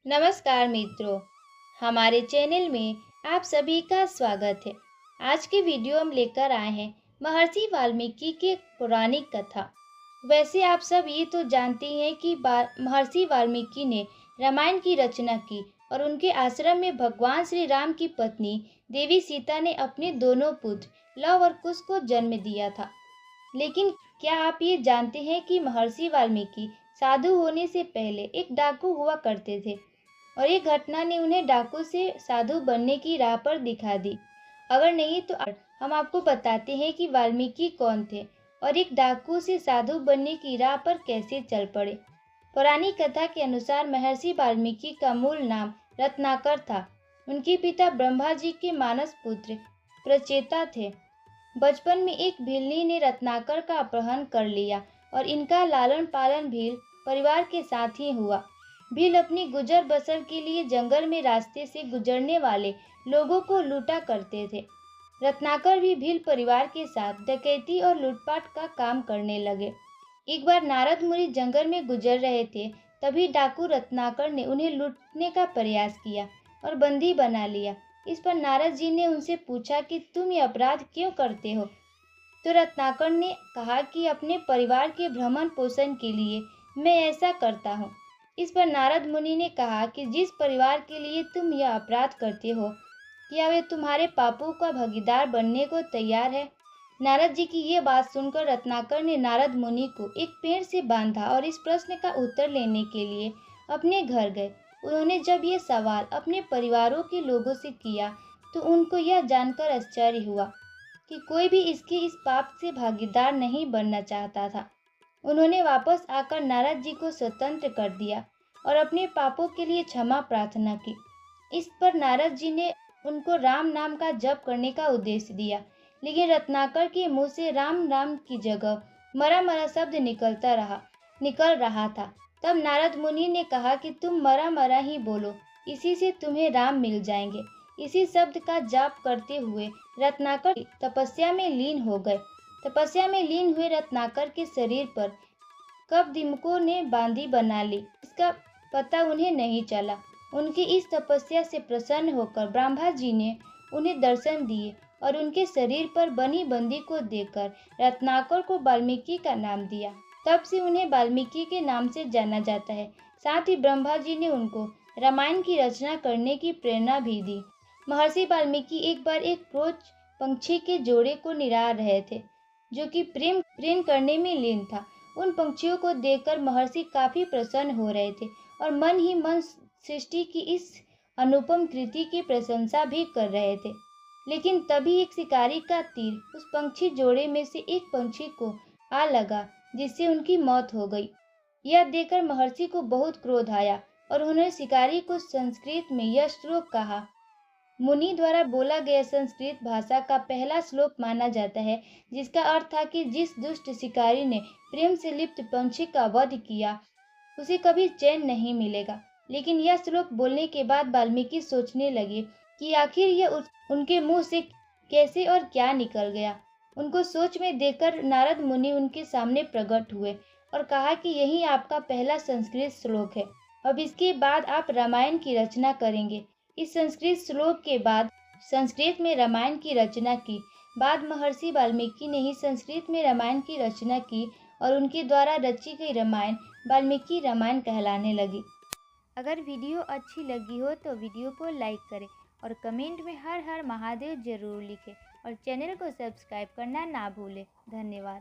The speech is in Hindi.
नमस्कार मित्रों, हमारे चैनल में आप सभी का स्वागत है। आज की वीडियो हम लेकर आए हैं महर्षि वाल्मीकि की एक पौराणिक कथा। वैसे आप सब ये तो जानते हैं कि महर्षि वाल्मीकि ने रामायण की रचना की और उनके आश्रम में भगवान श्री राम की पत्नी देवी सीता ने अपने दोनों पुत्र लव और कुश को जन्म दिया था। लेकिन क्या आप ये जानते हैं कि महर्षि वाल्मीकि साधु होने से पहले एक डाकू हुआ करते थे और ये घटना ने उन्हें डाकू से साधु बनने की राह पर दिखा दी। अगर नहीं तो हम आपको बताते हैं कि वाल्मीकि कौन थे और एक डाकू से साधु बनने की राह पर कैसे चल पड़े। पुरानी कथा के अनुसार महर्षि वाल्मीकि का मूल नाम रत्नाकर था। उनके पिता ब्रह्मा जी के मानस पुत्र प्रचेता थे। बचपन में एक भीलनी ने रत्नाकर का अपहरण कर लिया और इनका लालन पालन भील परिवार के साथ ही हुआ। भील अपनी गुजर बसर के लिए जंगल में रास्ते से गुजरने वाले लोगों को लूटा करते थे। रत्नाकर भी भील परिवार के साथ डकैती और लूटपाट का काम करने लगे। एक बार नारद मुनि जंगल में गुजर रहे थे, तभी डाकू रत्नाकर ने उन्हें लूटने का प्रयास किया और बंदी बना लिया। इस पर नारद जी ने उनसे पूछा कि तुम ये अपराध क्यों करते हो। तो रत्नाकर ने कहा कि अपने परिवार के भरण पोषण के लिए मैं ऐसा करता हूँ। इस पर नारद मुनि ने कहा कि जिस परिवार के लिए तुम यह अपराध करते हो, क्या वे तुम्हारे पापों का भागीदार बनने को तैयार है। नारद जी की ये बात सुनकर रत्नाकर ने नारद मुनि को एक पेड़ से बांधा और इस प्रश्न का उत्तर लेने के लिए अपने घर गए। उन्होंने जब ये सवाल अपने परिवारों के लोगों से किया तो उनको यह जानकर आश्चर्य हुआ कि कोई भी इसके इस पाप से भागीदार नहीं बनना चाहता था। उन्होंने वापस आकर नारद जी को स्वतंत्र कर दिया और अपने पापों के लिए क्षमा प्रार्थना की। इस पर नारद जी ने उनको राम नाम का जप करने का उद्देश्य दिया, लेकिन रत्नाकर के मुंह से राम नाम की जगह मरा मरा शब्द निकल रहा था। तब नारद मुनि ने कहा कि तुम मरा मरा ही बोलो, इसी से तुम्हें राम मिल जाएंगे। इसी शब्द का जाप करते हुए रत्नाकर तपस्या में लीन हो गए। तपस्या में लीन हुए रत्नाकर के शरीर पर कब दीमकों ने बांधी बना ली, इसका पता उन्हें नहीं चला। उनकी इस तपस्या से प्रसन्न होकर ब्रह्मा जी ने उन्हें दर्शन दिए और उनके शरीर पर बनी बंदी को देखकर रत्नाकर को वाल्मीकि का नाम दिया। तब से उन्हें वाल्मीकि के नाम से जाना जाता है। साथ ही ब्रह्मा जी ने उनको रामायण की रचना करने की प्रेरणा भी दी। महर्षि वाल्मीकि एक बार एक क्रोच पंछी के जोड़े को निहार रहे थे, जो कि प्रेम करने में लीन था। उन पंछियों को देखकर महर्षि काफी प्रसन्न हो रहे थे और मन ही मन सृष्टि की इस अनुपम कृति की प्रशंसा भी कर रहे थे। लेकिन तभी एक शिकारी का तीर उस पंछी जोड़े में से एक पंछी को आ लगा, जिससे उनकी मौत हो गई। यह देखकर महर्षि को बहुत क्रोध आया और उन्होंने शिकारी को संस्कृत में यह श्लोक कहा। मुनि द्वारा बोला गया संस्कृत भाषा का पहला श्लोक माना जाता है, जिसका अर्थ था कि जिस दुष्ट शिकारी ने प्रेम से लिप्त पंछी का वध किया, उसे कभी चैन नहीं मिलेगा। लेकिन यह श्लोक बोलने के बाद वाल्मीकि सोचने लगे कि आखिर यह उनके मुंह से कैसे और क्या निकल गया। उनको सोच में देखकर नारद मुनि उनके सामने प्रकट हुए और कहा कि यही आपका पहला संस्कृत श्लोक है। अब इसके बाद आप रामायण की रचना करेंगे। इस संस्कृत श्लोक के बाद संस्कृत में रामायण की रचना की। बाद महर्षि वाल्मीकि ने ही संस्कृत में रामायण की रचना की और उनके द्वारा रची गई रामायण वाल्मीकि रामायण कहलाने लगी। अगर वीडियो अच्छी लगी हो तो वीडियो को लाइक करें और कमेंट में हर हर महादेव जरूर लिखें और चैनल को सब्सक्राइब करना ना भूलें। धन्यवाद।